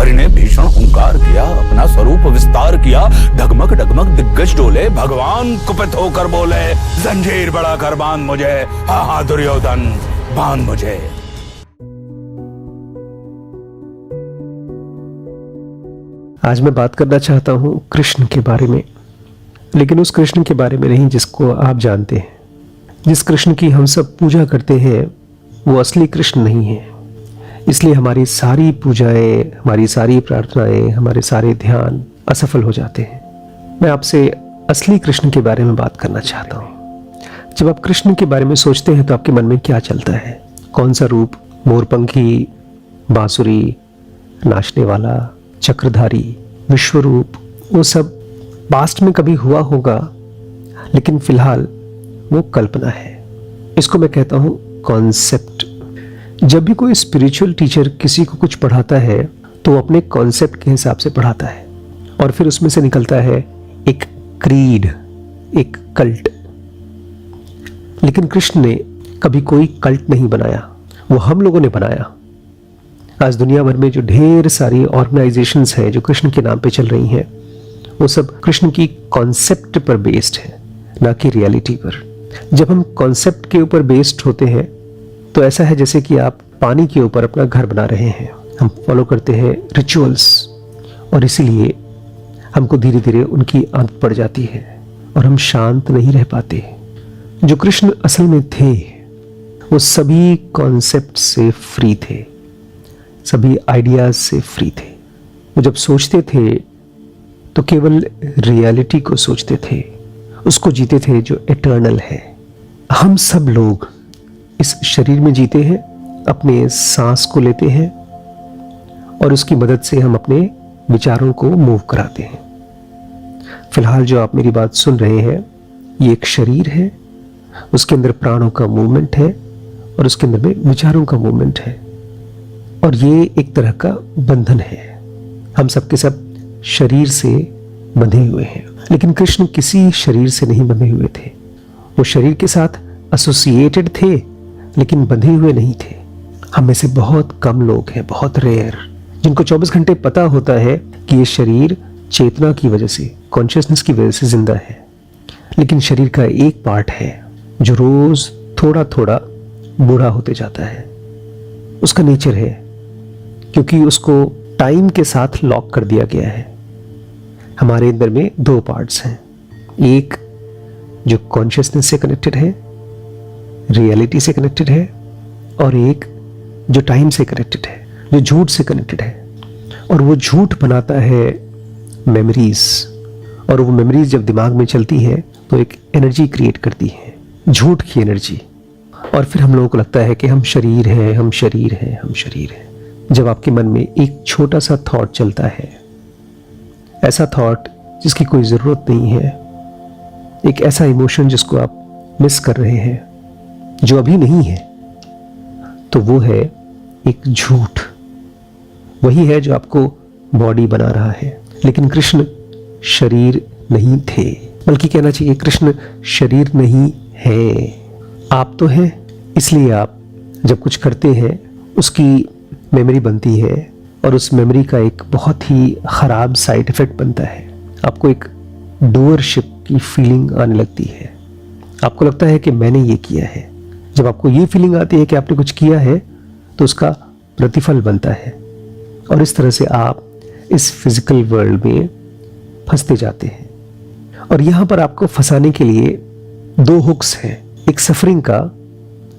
हरि ने भीषण हुंकार किया, अपना स्वरूप विस्तार किया, ढगमग ढगमग दिग्गज डोले, भगवान कुपित होकर बोले, जंजीर बड़ा कर बांध मुझे, हा हा दुर्योधन बांध मुझे। आज मैं बात करना चाहता हूं कृष्ण के बारे में, लेकिन उस कृष्ण के बारे में नहीं जिसको आप जानते हैं। जिस कृष्ण की हम सब पूजा करते हैं वो असली कृष्ण नहीं है। इसलिए हमारी सारी पूजाएं, हमारी सारी प्रार्थनाएं, हमारे सारे ध्यान असफल हो जाते हैं। मैं आपसे असली कृष्ण के बारे में बात करना चाहता हूं। जब आप कृष्ण के बारे में सोचते हैं तो आपके मन में क्या चलता है? कौन सा रूप? मोरपंखी, बांसुरी, नाचने वाला, चक्रधारी, विश्वरूप, वो सब पास्ट में कभी हुआ होगा, लेकिन फिलहाल वो कल्पना है। इसको मैं कहता हूं कॉन्सेप्ट। जब भी कोई स्पिरिचुअल टीचर किसी को कुछ पढ़ाता है तो वो अपने कॉन्सेप्ट के हिसाब से पढ़ाता है और फिर उसमें से निकलता है एक क्रीड, एक कल्ट। लेकिन कृष्ण ने कभी कोई कल्ट नहीं बनाया, वो हम लोगों ने बनाया। आज दुनिया भर में जो ढेर सारी ऑर्गेनाइजेशंस हैं जो कृष्ण के नाम पे चल रही हैं, वो सब कृष्ण की कॉन्सेप्ट पर बेस्ड है, ना कि रियलिटी पर। जब हम कॉन्सेप्ट के ऊपर बेस्ड होते हैं तो ऐसा है जैसे कि आप पानी के ऊपर अपना घर बना रहे हैं। हम फॉलो करते हैं रिचुअल्स और इसीलिए हमको धीरे धीरे उनकी आदत पड़ जाती है और हम शांत नहीं रह पाते। जो कृष्ण असल में थे वो सभी कॉन्सेप्ट से फ्री थे, सभी आइडियाज से फ्री थे। वो जब सोचते थे तो केवल रियलिटी को सोचते थे, उसको जीते थे जो इटर्नल है। हम सब लोग इस शरीर में जीते हैं, अपने सांस को लेते हैं और उसकी मदद से हम अपने विचारों को मूव कराते हैं। फिलहाल जो आप मेरी बात सुन रहे हैं ये एक शरीर है, उसके अंदर प्राणों का मूवमेंट है और उसके अंदर में विचारों का मूवमेंट है और ये एक तरह का बंधन है। हम सबके सब शरीर से बंधे हुए हैं, लेकिन कृष्ण किसी शरीर से नहीं बंधे हुए थे। वो शरीर के साथ एसोसिएटेड थे लेकिन बंधे हुए नहीं थे। हम में से बहुत कम लोग हैं, बहुत रेयर, जिनको 24 घंटे पता होता है कि ये शरीर चेतना की वजह से, कॉन्शियसनेस की वजह से जिंदा है। लेकिन शरीर का एक पार्ट है जो रोज थोड़ा थोड़ा बूढ़ा होते जाता है। उसका नेचर है, क्योंकि उसको टाइम के साथ लॉक कर दिया गया है। हमारे अंदर में दो पार्ट्स हैं, एक जो कॉन्शियसनेस से कनेक्टेड है, रियलिटी से कनेक्टेड है, और एक जो टाइम से कनेक्टेड है, जो झूठ से कनेक्टेड है। और वो झूठ बनाता है मेमोरीज, और वो मेमोरीज जब दिमाग में चलती है तो एक एनर्जी क्रिएट करती है, झूठ की एनर्जी। और फिर हम लोगों को लगता है कि हम शरीर हैं, हम शरीर हैं, हम शरीर हैं। जब आपके मन में एक छोटा सा थॉट चलता है, ऐसा थॉट जिसकी कोई ज़रूरत नहीं है, एक ऐसा इमोशन जिसको आप मिस कर रहे हैं, जो अभी नहीं है, तो वो है एक झूठ। वही है जो आपको बॉडी बना रहा है। लेकिन कृष्ण शरीर नहीं थे, बल्कि कहना चाहिए कृष्ण शरीर नहीं है। आप तो हैं, इसलिए आप जब कुछ करते हैं उसकी मेमोरी बनती है और उस मेमोरी का एक बहुत ही खराब साइड इफेक्ट बनता है। आपको एक डूअरशिप की फीलिंग आने लगती है। आपको लगता है कि मैंने ये किया है। जब आपको ये फीलिंग आती है कि आपने कुछ किया है तो उसका प्रतिफल बनता है, और इस तरह से आप इस फिजिकल वर्ल्ड में फंसते जाते हैं। और यहां पर आपको फंसाने के लिए दो हुक्स हैं, एक सफरिंग का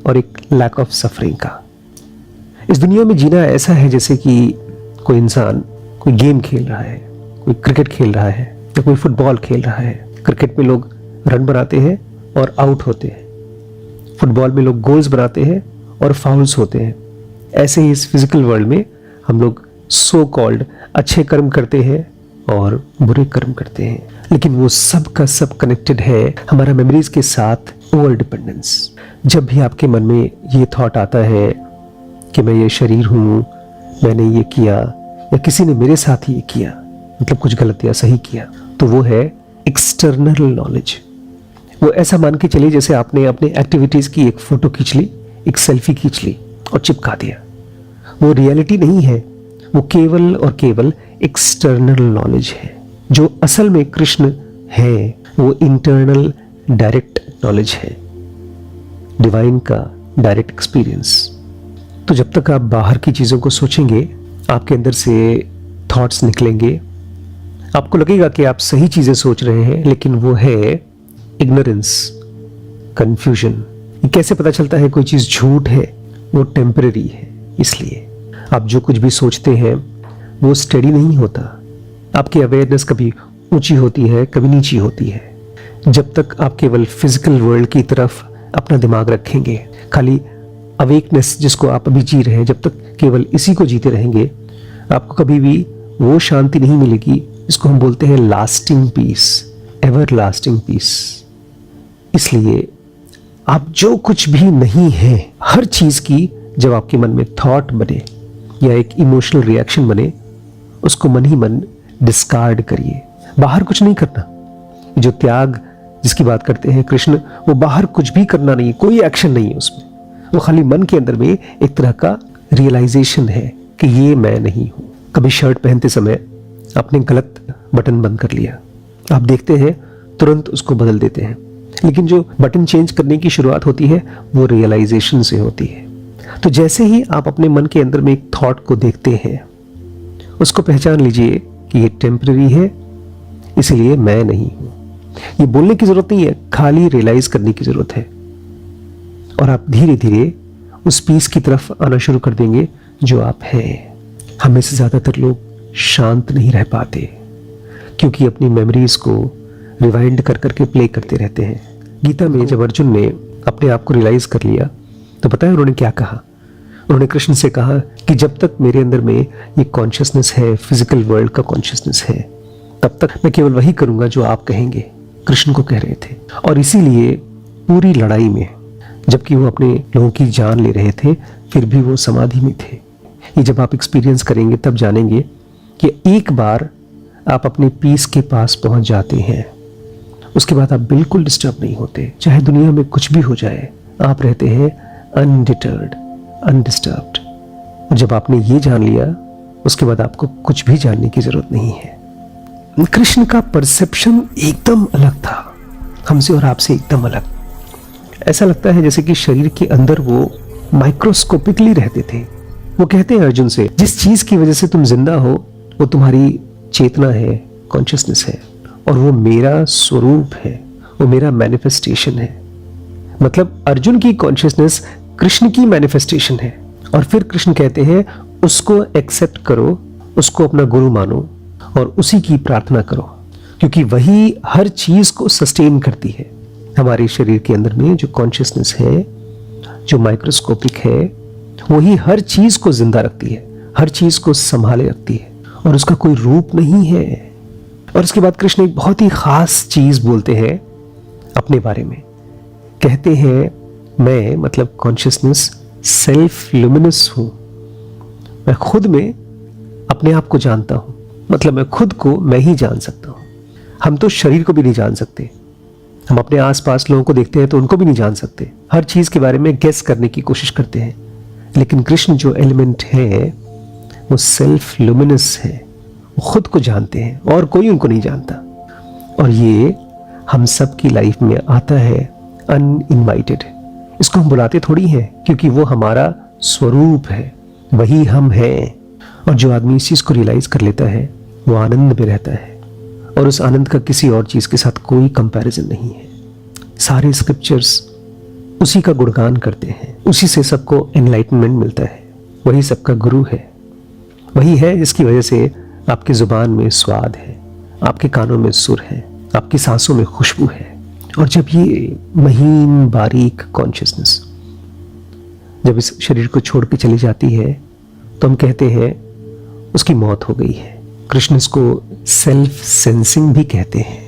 और एक लैक ऑफ सफरिंग का। इस दुनिया में जीना ऐसा है जैसे कि कोई इंसान कोई गेम खेल रहा है, कोई क्रिकेट खेल रहा है या कोई फुटबॉल खेल रहा है। क्रिकेट में लोग रन बनाते हैं और आउट होते हैं, फुटबॉल में लोग गोल्स बनाते हैं और फाउल्स होते हैं। ऐसे ही इस फिजिकल वर्ल्ड में हम लोग सो कॉल्ड अच्छे कर्म करते हैं और बुरे कर्म करते हैं, लेकिन वो सब का सब कनेक्टेड है हमारा मेमोरीज के साथ, ओवर डिपेंडेंस। जब भी आपके मन में ये थॉट आता है कि मैं ये शरीर हूँ, मैंने ये किया या किसी ने मेरे साथ ये किया, मतलब कुछ गलत या सही किया, तो वो है एक्सटर्नल नॉलेज। वो ऐसा मान के चलिए जैसे आपने अपने एक्टिविटीज की एक फोटो खींच ली, एक सेल्फी खींच ली और चिपका दिया। वो रियलिटी नहीं है, वो केवल और केवल एक्सटर्नल नॉलेज है। जो असल में कृष्ण है वो इंटरनल डायरेक्ट नॉलेज है, डिवाइन का डायरेक्ट एक्सपीरियंस। तो जब तक आप बाहर की चीज़ों को सोचेंगे, आपके अंदर से थॉट्स निकलेंगे, आपको लगेगा कि आप सही चीज़ें सोच रहे हैं, लेकिन वो है इग्नोरेंस, कंफ्यूजन। ये कैसे पता चलता है कोई चीज़ झूठ है? वो टेम्पररी है। इसलिए आप जो कुछ भी सोचते हैं वो स्टडी नहीं होता। आपकी अवेयरनेस कभी ऊंची होती है, कभी नीची होती है। जब तक आप केवल फिजिकल वर्ल्ड की तरफ अपना दिमाग रखेंगे, खाली अवेकनेस जिसको आप अभी जी रहे हैं, जब तक केवल इसी को जीते रहेंगे, आपको कभी भी वो शांति नहीं मिलेगी जिसको हम बोलते हैं lasting peace, everlasting peace. इसलिए आप जो कुछ भी नहीं है, हर चीज की जब आपके मन में थॉट बने या एक इमोशनल रिएक्शन बने, उसको मन ही मन डिस्कार्ड करिए। बाहर कुछ नहीं करना। जो त्याग जिसकी बात करते हैं कृष्ण, वो बाहर कुछ भी करना नहीं, कोई एक्शन नहीं है उसमें। वो खाली मन के अंदर में एक तरह का रियलाइजेशन है कि ये मैं नहीं हूं। कभी शर्ट पहनते समय आपने गलत बटन बंद कर लिया, आप देखते हैं तुरंत उसको बदल देते हैं, लेकिन जो बटन चेंज करने की शुरुआत होती है वो रियलाइजेशन से होती है। तो जैसे ही आप अपने मन के अंदर में एक थॉट को देखते हैं, उसको पहचान लीजिए कि ये टेम्पररी है, इसलिए मैं नहीं हूं। ये बोलने की जरूरत नहीं है, खाली रियलाइज करने की जरूरत है। और आप धीरे धीरे उस पीस की तरफ आना शुरू कर देंगे जो आप हैं। हमें से ज्यादातर लोग शांत नहीं रह पाते क्योंकि अपनी मेमोरीज को रिवाइंड कर करके प्ले करते रहते हैं। गीता में जब अर्जुन ने अपने आप को रियलाइज कर लिया तो पता है उन्होंने क्या कहा? उन्होंने कृष्ण से कहा कि जब तक मेरे अंदर में ये कॉन्शियसनेस है, फिजिकल वर्ल्ड का कॉन्शियसनेस है, तब तक मैं केवल वही करूंगा जो आप कहेंगे। कृष्ण को कह रहे थे। और इसीलिए पूरी लड़ाई में जबकि वो अपने लोगों की जान ले रहे थे, फिर भी वो समाधि में थे। ये जब आप एक्सपीरियंस करेंगे तब जानेंगे कि एक बार आप अपने पीस के पास पहुंच जाते हैं, उसके बाद आप बिल्कुल डिस्टर्ब नहीं होते। चाहे दुनिया में कुछ भी हो जाए, आप रहते हैं अनडिटर्ड, अनडिस्टर्ब्ड। और जब आपने ये जान लिया, उसके बाद आपको कुछ भी जानने की जरूरत नहीं है। कृष्ण का परसेप्शन एकदम अलग था, हमसे और आपसे एकदम अलग। ऐसा लगता है जैसे कि शरीर के अंदर वो माइक्रोस्कोपिकली रहते थे। वो कहते हैं अर्जुन से, जिस चीज की वजह से तुम जिंदा हो वो तुम्हारी चेतना है, कॉन्शियसनेस है, और वो मेरा स्वरूप है, वो मेरा मैनिफेस्टेशन है। मतलब अर्जुन की कॉन्शियसनेस कृष्ण की मैनिफेस्टेशन है। और फिर कृष्ण कहते हैं उसको एक्सेप्ट करो, उसको अपना गुरु मानो और उसी की प्रार्थना करो, क्योंकि वही हर चीज को सस्टेन करती है। हमारे शरीर के अंदर में जो कॉन्शियसनेस है, जो माइक्रोस्कोपिक है, वही हर चीज को जिंदा रखती है, हर चीज को संभाले रखती है, और उसका कोई रूप नहीं है। और उसके बाद कृष्ण एक बहुत ही खास चीज बोलते हैं अपने बारे में। कहते हैं मैं मतलब कॉन्शियसनेस सेल्फ ल्यूमिनस हूं। मैं खुद में अपने आप को जानता हूं, मतलब मैं खुद को मैं ही जान सकता हूं। हम तो शरीर को भी नहीं जान सकते। हम अपने आसपास लोगों को देखते हैं तो उनको भी नहीं जान सकते। हर चीज के बारे में गेस करने की कोशिश करते हैं। लेकिन कृष्ण जो एलिमेंट है वो सेल्फ ल्यूमिनस है, वो खुद को जानते हैं और कोई उनको नहीं जानता। और ये हम सब की लाइफ में आता है अनइनवाइटेड। इसको हम बुलाते थोड़ी हैं, क्योंकि वो हमारा स्वरूप है, वही हम हैं। और जो आदमी इस चीज को रियलाइज कर लेता है वो आनंद में रहता है, और उस आनंद का किसी और चीज के साथ कोई कंपैरिजन नहीं है। सारे स्क्रिप्चर्स उसी का गुणगान करते हैं, उसी से सबको एनलाइटनमेंट मिलता है। वही सबका गुरु है, वही है जिसकी वजह से आपकी जुबान में स्वाद है, आपके कानों में सुर है, आपकी सांसों में खुशबू है। और जब ये महीन बारीक कॉन्शियसनेस जब इस शरीर को छोड़ के चली जाती है तो हम कहते हैं उसकी मौत हो गई है। कृष्ण इसको सेल्फ सेंसिंग भी कहते हैं,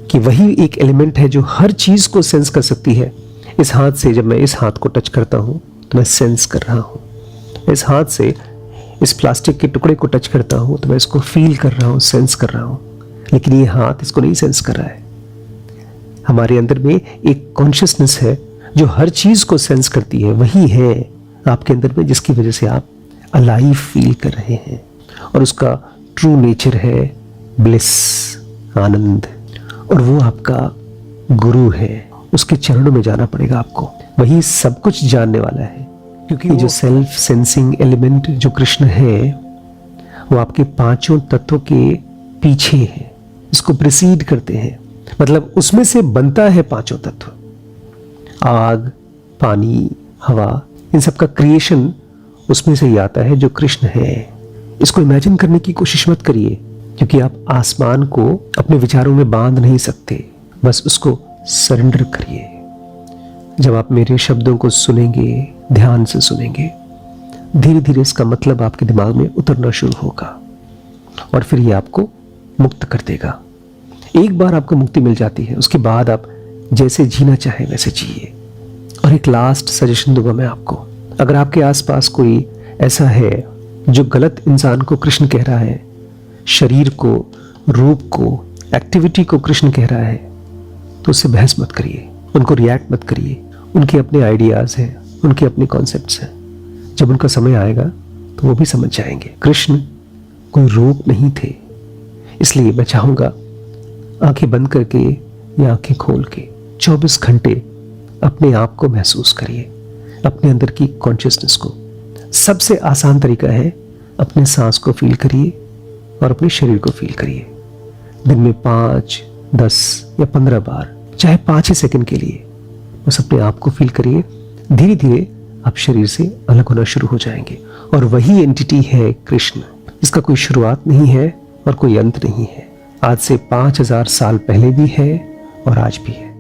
कि वही एक एलिमेंट है जो हर चीज को सेंस कर सकती है। इस हाथ से जब मैं इस हाथ को टच करता हूं तो मैं सेंस कर रहा हूं। इस हाथ से इस प्लास्टिक के टुकड़े को टच करता हूं तो मैं इसको फील कर रहा हूं, सेंस कर रहा हूं। लेकिन ये हाथ इसको नहीं सेंस कर रहा है। हमारे अंदर में एक कॉन्शियसनेस है जो हर चीज को सेंस करती है। वही है आपके अंदर में जिसकी वजह से आप अलाइव फील कर रहे हैं, और उसका ट्रू नेचर है ब्लिस, आनंद, और वो आपका गुरु है। उसके चरणों में जाना पड़ेगा आपको, वही सब कुछ जानने वाला है। क्योंकि जो सेल्फ सेंसिंग एलिमेंट जो कृष्ण है वो आपके पांचों तत्वों के पीछे है, इसको प्रिसीड करते हैं। मतलब उसमें से बनता है पांचों तत्व, आग, पानी, हवा, इन सब का क्रिएशन उसमें से ही आता है जो कृष्ण है। इसको इमेजिन करने की कोशिश मत करिए, क्योंकि आप आसमान को अपने विचारों में बांध नहीं सकते, बस उसको सरेंडर करिए। जब आप मेरे शब्दों को सुनेंगे, ध्यान से सुनेंगे, धीरे धीरे इसका मतलब आपके दिमाग में उतरना शुरू होगा, और फिर ये आपको मुक्त कर देगा। एक बार आपको मुक्ति मिल जाती है, उसके बाद आप जैसे जीना चाहें वैसे जिए। और एक लास्ट सजेशन दूंगा मैं आपको, अगर आपके आसपास कोई ऐसा है जो गलत इंसान को कृष्ण कह रहा है, शरीर को, रूप को, एक्टिविटी को कृष्ण कह रहा है, तो उससे बहस मत करिए, उनको रिएक्ट मत करिए। उनके अपने आइडियाज हैं, उनके अपने कॉन्सेप्ट्स हैं। जब उनका समय आएगा तो वो भी समझ जाएंगे। कृष्ण कोई रूप नहीं थे, इसलिए मैं चाहूँगा आंखें बंद करके या आंखें खोल के 24 घंटे अपने आप को महसूस करिए, अपने अंदर की कॉन्शियसनेस को। सबसे आसान तरीका है अपने सांस को फील करिए और अपने शरीर को फील करिए। दिन में 5, 10 या 15 बार, चाहे 5 ही सेकंड के लिए बस अपने आप को फील करिए। धीरे धीरे आप शरीर से अलग होना शुरू हो जाएंगे, और वही एंटिटी है कृष्ण। इसका कोई शुरुआत नहीं है और कोई अंत नहीं है। आज से 5000 साल पहले भी है और आज भी है।